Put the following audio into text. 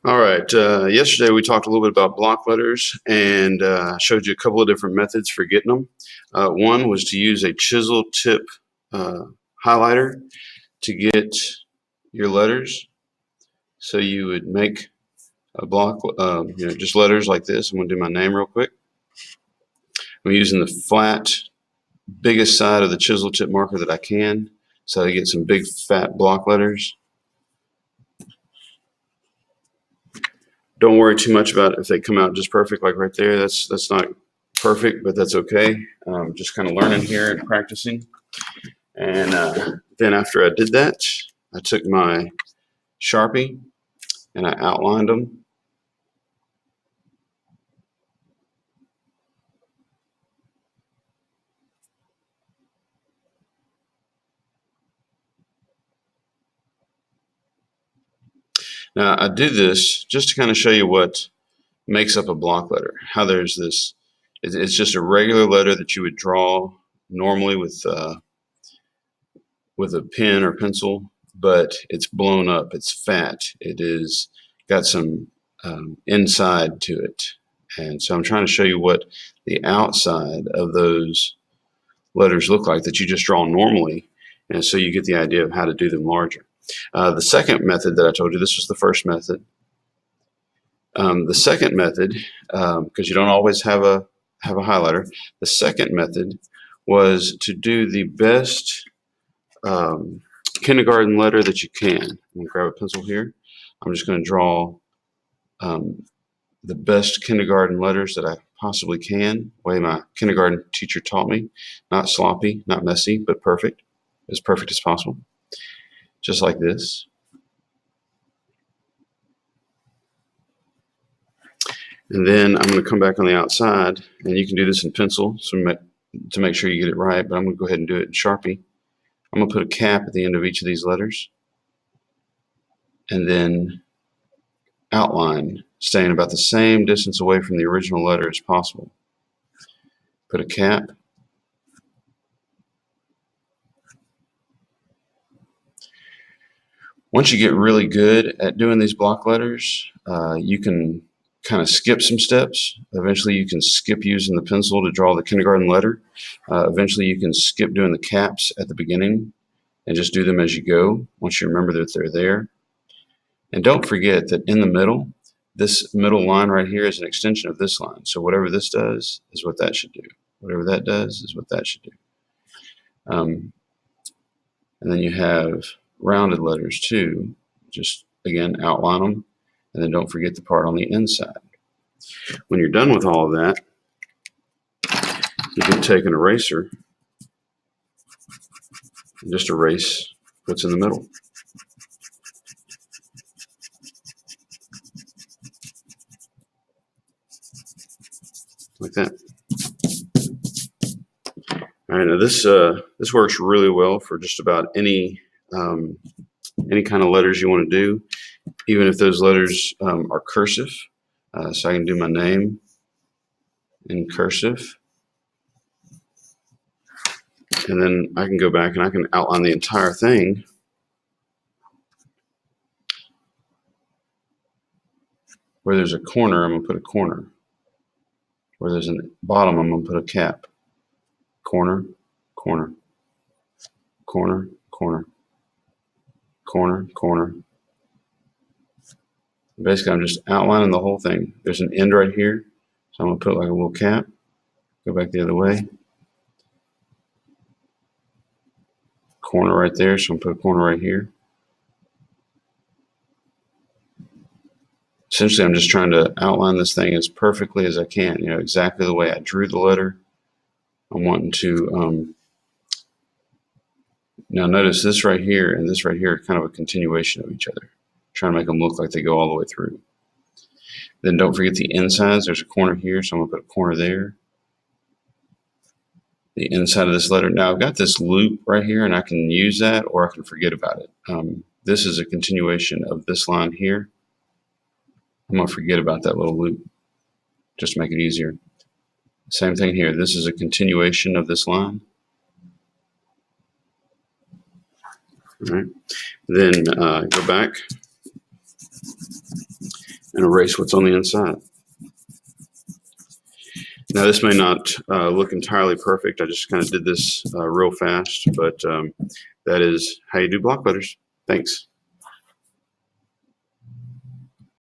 All right. Yesterday we talked a little bit about block letters and showed you a couple of different methods for getting them. One was to use a chisel tip uh, highlighter to get your letters. So you would make a block, just letters like this. I'm going to do my name real quick. I'm using the flat, biggest side of the chisel tip marker that I can, so I get some big fat block letters. Don't worry too much about if they come out just perfect like right there. That's not perfect, but that's okay. Just kind of learning here and practicing. And then after I did that, I took my Sharpie and I outlined them. Now I do this just to kind of show you what makes up a block letter. How there's this, it's just a regular letter that you would draw normally with a pen or pencil, but it's blown up, it's fat, it is got some inside to it. And so I'm trying to show you what the outside of those letters look like that you just draw normally, and so you get the idea of how to do them larger. The second method that I told you, this was the first method. The second method, because you don't always have a highlighter, the second method was to do the best kindergarten letter that you can. I'm going to grab a pencil here. I'm just going to draw the best kindergarten letters that I possibly can, the way my kindergarten teacher taught me. Not sloppy, not messy, but perfect. As perfect as possible. Just like this. And then I'm going to come back on the outside, and you can do this in pencil to make sure you get it right, but I'm going to go ahead and do it in Sharpie. I'm going to put a cap at the end of each of these letters, and then outline, staying about the same distance away from the original letter as possible. Put a cap. Once you get really good at doing these block letters, you can kind of skip some steps. Eventually you can skip using the pencil to draw the kindergarten letter. Eventually you can skip doing the caps at the beginning and just do them as you go once you remember that they're there. And don't forget that in the middle, this middle line right here is an extension of this line. So whatever this does is what that should do. Whatever that does is what that should do. And then you have rounded letters too. Just again outline them, and then don't forget the part on the inside. When you're done with all of that, you can take an eraser and just erase what's in the middle. Like that. All right, now this works really well for just about any kind of letters you want to do, even if those letters are cursive. So I can do my name in cursive, and then I can go back and I can outline the entire thing. Where there's a corner, I'm going to put a corner. Where there's a bottom, I'm going to put a cap. Corner, corner, corner, corner, corner, corner. Basically, I'm just outlining the whole thing. There's an end right here, so I'm going to put like a little cap. Go back the other way. Corner right there, so I'm going to put a corner right here. Essentially, I'm just trying to outline this thing as perfectly as I can, exactly the way I drew the letter. I'm wanting to, now notice this right here and this right here are kind of a continuation of each other. Trying to make them look like they go all the way through. Then don't forget the insides. There's a corner here, so I'm going to put a corner there. The inside of this letter. Now I've got this loop right here, and I can use that or I can forget about it. This is a continuation of this line here. I'm going to forget about that little loop just to make it easier. Same thing here. This is a continuation of this line. All right. Then go back and erase what's on the inside. Now this may not look entirely perfect. I just kind of did this real fast, but that is how you do block letters. Thanks.